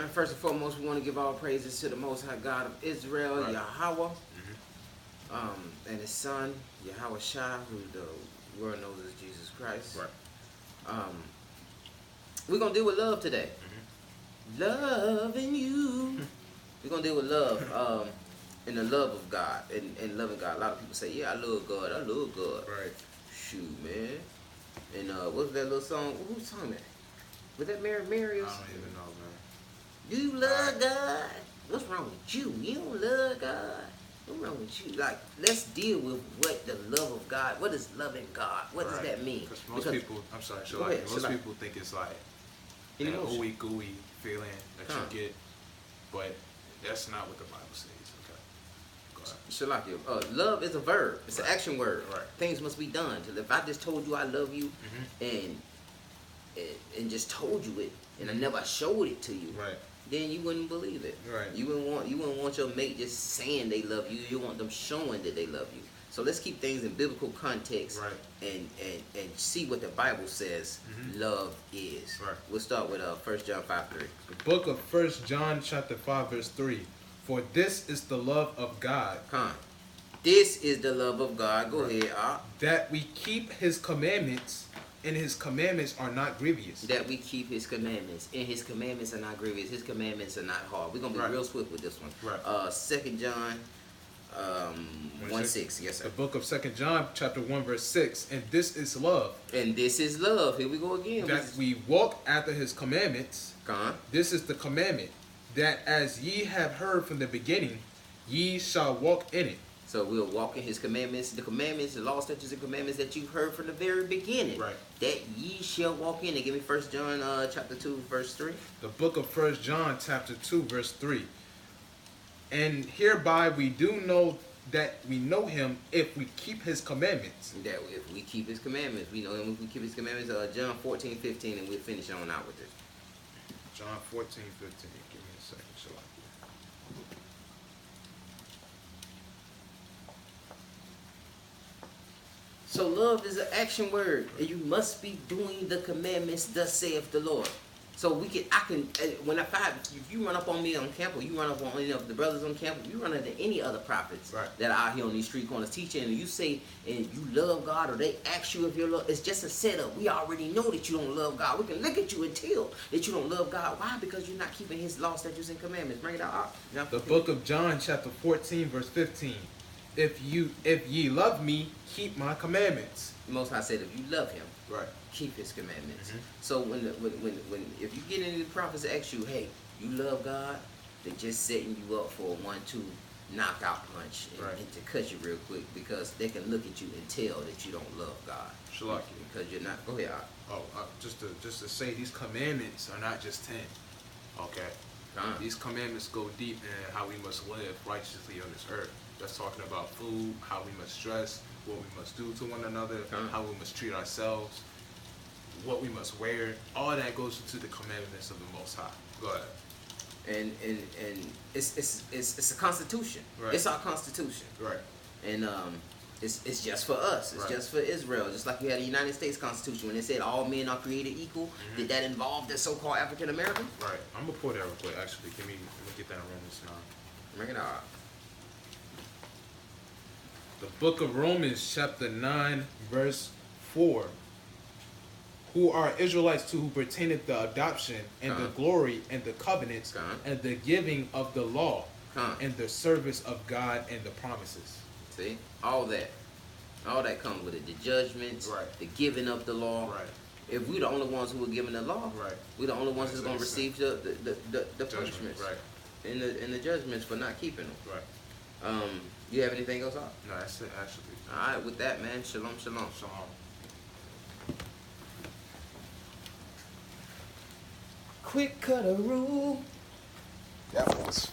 And first and foremost, we want to give all praises to the Most High God of Israel, Right. Yahawah, and His Son, YAHAWAH, who the world knows as Jesus Christ. Right. We're going to deal with love today. Loving you. We're going to deal with love and the love of God and loving God. A lot of people say, yeah, I love God. I love God. Right. Shoot, man. And what was that little song? Who sung that? Was that Mary? I don't even know, man. You love God. What's wrong with you? You don't love God. What's wrong with you? Like, let's deal with what the love of God. What is loving God? What does that mean? Because most people, I'm sorry, most people think it's like an ooey gooey feeling that you get, but that's not what the Bible says. Okay. Go ahead. Love is a verb. It's an action word. Right. Things must be done. If I just told you I love you, and just told you it, and I never showed it to you, right, then you wouldn't believe it. Right. You wouldn't want your mate just saying they love you. You want them showing that they love you. So let's keep things in biblical context, right, and see what the Bible says love is. Right. We'll start with 1 John 5:3. The book of 1 John chapter 5 verse 3. For this is the love of God. This is the love of God. Go ahead, that we keep His commandments, and His commandments are not grievous. That we keep His commandments, and His commandments are not grievous. His commandments are not hard. We're gonna be real swift with this one. Right. 2 John 1:6. Yes, sir. The book of 2 John chapter 1 verse 6. And this is love. And this is love. Here we go again. That we walk after His commandments. This is the commandment, that as ye have heard from the beginning, ye shall walk in it. So we'll walk in His commandments, the commandments, the law, statutes, and commandments that you've heard from the very beginning. Right. That ye shall walk in it. Give me 1 John chapter 2 verse 3. The book of 1 John chapter 2 verse 3. And hereby we do know that we know Him if we keep His commandments. That if we keep His commandments, we know Him if we keep His commandments. John 14:15, and we'll finish on out with this. John 14:15. Give me a second. So love is an action word, and you must be doing the commandments, thus saith the Lord. So if you run up on me on campus, you run up on any of the brothers on campus, you run into any other prophets that are out here on these street corners teaching, and you say, and you love God, or they ask you if you love, it's just a setup. We already know that you don't love God. We can look at you and tell that you don't love God. Why? Because you're not keeping His law, statutes, and commandments. Bring it out. The book of John chapter 14 verse 15. If ye love me, keep my commandments. The Most High said, if you love Him, keep His commandments. So if you get any of the prophets that ask you, hey, you love God, they're just setting you up for a 1-2 knockout punch and to cut you real quick, because they can look at you and tell that you don't love God. Because you're not. Go ahead. Just to say, these commandments are not just 10. Okay. These commandments go deep in how we must live righteously on this earth. That's talking about food, how we must dress, what we must do to one another, how we must treat ourselves, what we must wear. All that goes into the commandments of the Most High. Go ahead. And it's a constitution. It's our constitution. And it's just for us. It's just for Israel. Just like we had the United States Constitution when they said all men are created equal. Did that involve the so-called African American? Right. I'm gonna pull that real quick. Actually, let me get that in Romans 9. Bring it out. The book of Romans chapter 9 verse 4. Who are Israelites to who pertaineth the adoption and the glory and the covenants and the giving of the law and the service of God and the promises. See? All that comes with it. The judgments, the giving of the law. If we're the only ones who are given the law, we're the only ones who's going to receive the punishments and the judgments for not keeping them. You have anything else on? No, that's it, actually. All right, with that, man. Shalom, shalom. Shalom. Quick cut a rule. That was